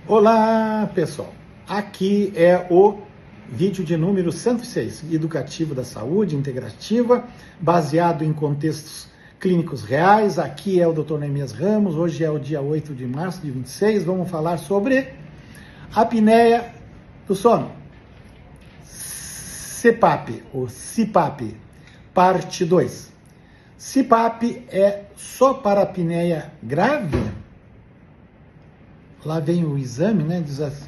Olá, pessoal. Aqui é o vídeo de número 106, Educativo da Saúde Integrativa, baseado em contextos clínicos reais. Aqui é o Dr. Neemias Ramos. Hoje é o dia 8 de março de 26. Vamos falar sobre apneia do sono. CPAP, ou CPAP, parte 2. CPAP é só para apneia grave? Lá vem o exame, né? Diz assim,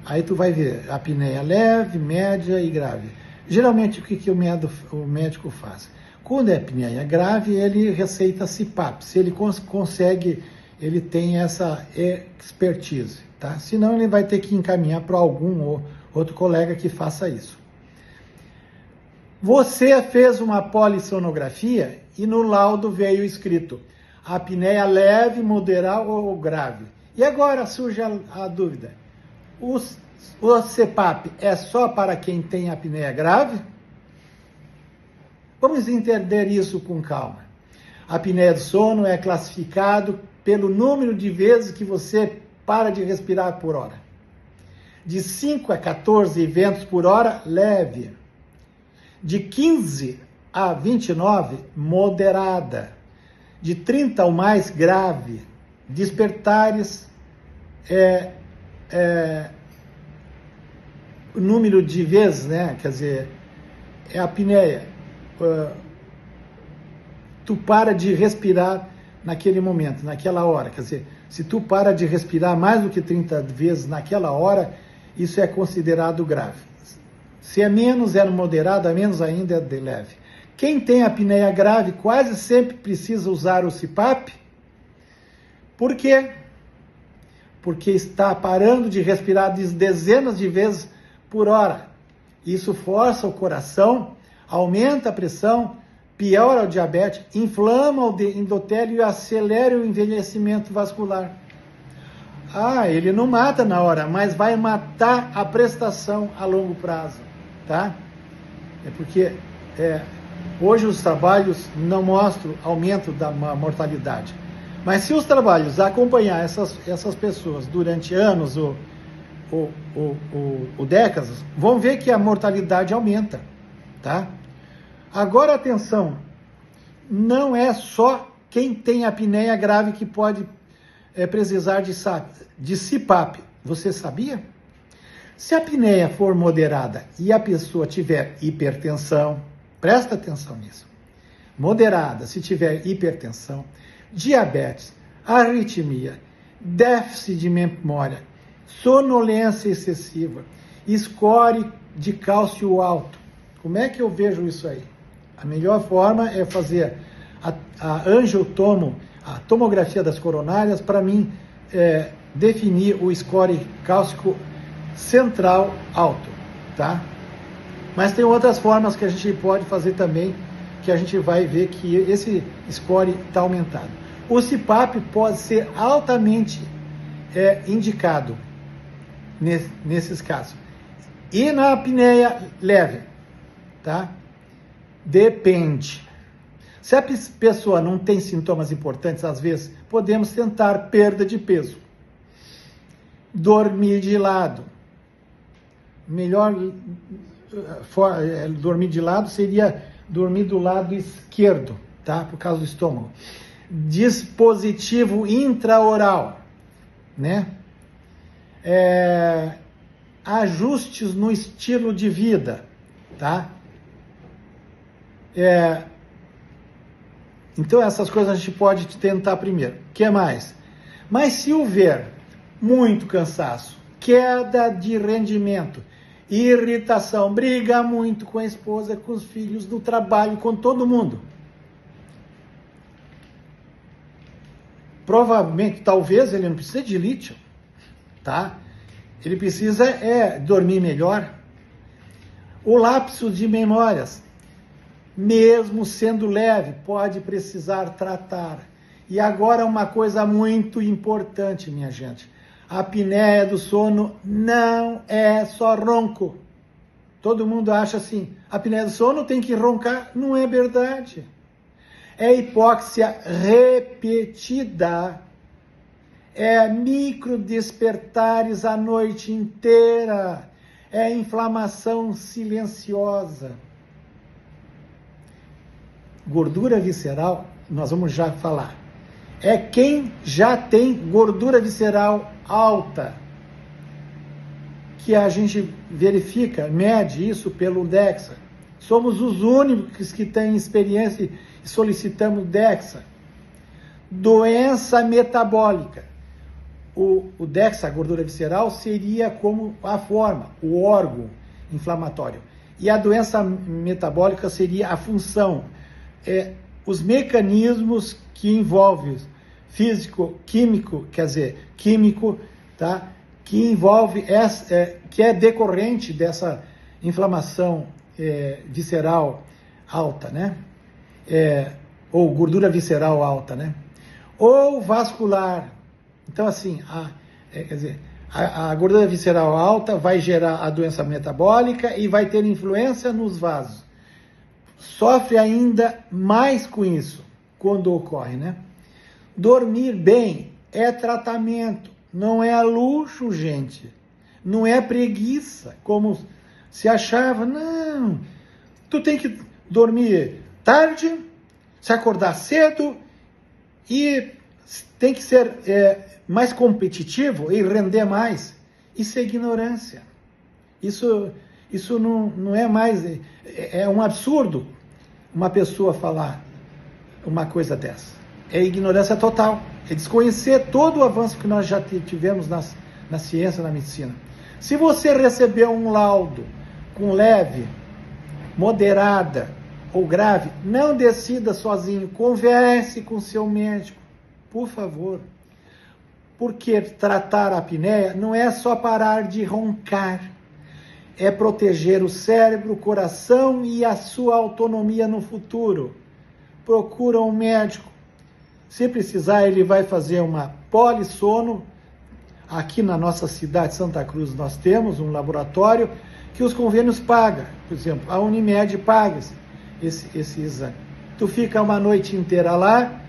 aí tu vai ver apneia leve, média e grave. Geralmente, o que o médico faz? Quando é apneia grave, ele receita CPAP. Se ele consegue, ele tem essa expertise, tá? Senão, ele vai ter que encaminhar para algum outro colega que faça isso. Você fez uma polissonografia e no laudo veio escrito apneia leve, moderada ou grave. E agora surge a dúvida, o CPAP é só para quem tem apneia grave? Vamos entender isso com calma. A apneia do sono é classificado pelo número de vezes que você para de respirar por hora. De 5 a 14 ventos por hora, leve. De 15 a 29, moderada. De 30 ou mais, grave. Despertares, o número de vezes, né? Quer dizer, é a apneia. Tu para de respirar naquele momento, naquela hora. Quer dizer, se tu para de respirar mais do que 30 vezes naquela hora, isso é considerado grave. Se é menos, é moderado, a menos ainda é de leve. Quem tem apneia grave quase sempre precisa usar o CPAP. Por quê? Porque está parando de respirar dezenas de vezes por hora. Isso força o coração, aumenta a pressão, piora o diabetes, inflama o endotélio e acelera o envelhecimento vascular. Ele não mata na hora, mas vai matar a prestação a longo prazo, tá? É porque hoje os trabalhos não mostram aumento da mortalidade. Mas se os trabalhos acompanhar essas pessoas durante anos ou décadas, vão ver que a mortalidade aumenta, tá? Agora, atenção, não é só quem tem apneia grave que pode precisar de CPAP. Você sabia? Se a apneia for moderada e a pessoa tiver hipertensão, presta atenção nisso, moderada, se tiver hipertensão, diabetes, arritmia, déficit de memória, sonolência excessiva, score de cálcio alto. Como é que eu vejo isso aí? A melhor forma é fazer a angiotomo, a tomografia das coronárias, para mim definir o score cálcico central alto, tá? Mas tem outras formas que a gente pode fazer também, que a gente vai ver que esse score está aumentado. O CPAP pode ser altamente indicado nesses casos. E na apneia leve, tá? Depende. Se a pessoa não tem sintomas importantes, às vezes, podemos tentar perda de peso. Dormir de lado. Melhor dormir de lado seria dormir do lado esquerdo, tá? Por causa do estômago. Dispositivo intraoral, né? Ajustes no estilo de vida, tá? Então, essas coisas a gente pode tentar primeiro. O que mais? Mas se houver muito cansaço, queda de rendimento, irritação, briga muito com a esposa, com os filhos, do trabalho, com todo mundo. Provavelmente, talvez ele não precise de lítio, tá? Ele precisa dormir melhor. O lapso de memórias, mesmo sendo leve, pode precisar tratar. E agora uma coisa muito importante, minha gente. A apneia do sono não é só ronco. Todo mundo acha assim, a apneia do sono tem que roncar. Não é verdade. É hipóxia repetida. é micro despertares a noite inteira, é inflamação silenciosa. Gordura visceral, nós vamos já falar, é quem já tem gordura visceral alta, que a gente verifica, mede isso pelo DEXA. Somos os únicos que têm experiência e solicitamos DEXA. Doença metabólica. O DEXA, a gordura visceral, seria como a forma, o órgão inflamatório. E a doença metabólica seria a função, os mecanismos que envolvem físico, químico, quer dizer, químico, tá? Que envolve, que é decorrente dessa inflamação visceral alta, né? Ou gordura visceral alta, né? Ou vascular. Então, assim, quer dizer, a gordura visceral alta vai gerar a doença metabólica e vai ter influência nos vasos. Sofre ainda mais com isso, quando ocorre, né? Dormir bem é tratamento, não é luxo, gente. Não é preguiça, como se achava. Não, tu tem que dormir tarde, se acordar cedo e tem que ser mais competitivo e render mais. Isso é ignorância. Isso não é mais... É um absurdo uma pessoa falar uma coisa dessa. É ignorância total. É desconhecer todo o avanço que nós já tivemos na ciência, na medicina. Se você recebeu um laudo com leve, moderada ou grave, não decida sozinho. Converse com seu médico, por favor. Porque tratar a apneia não é só parar de roncar. É proteger o cérebro, o coração e a sua autonomia no futuro. Procura um médico. Se precisar, ele vai fazer uma polissono. Aqui na nossa cidade, Santa Cruz, nós temos um laboratório que os convênios pagam. Por exemplo, a Unimed paga esse exame. Tu fica uma noite inteira lá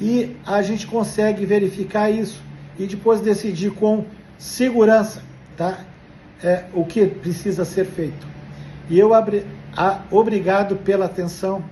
e a gente consegue verificar isso e depois decidir com segurança, tá? O que precisa ser feito. E eu obrigado pela atenção.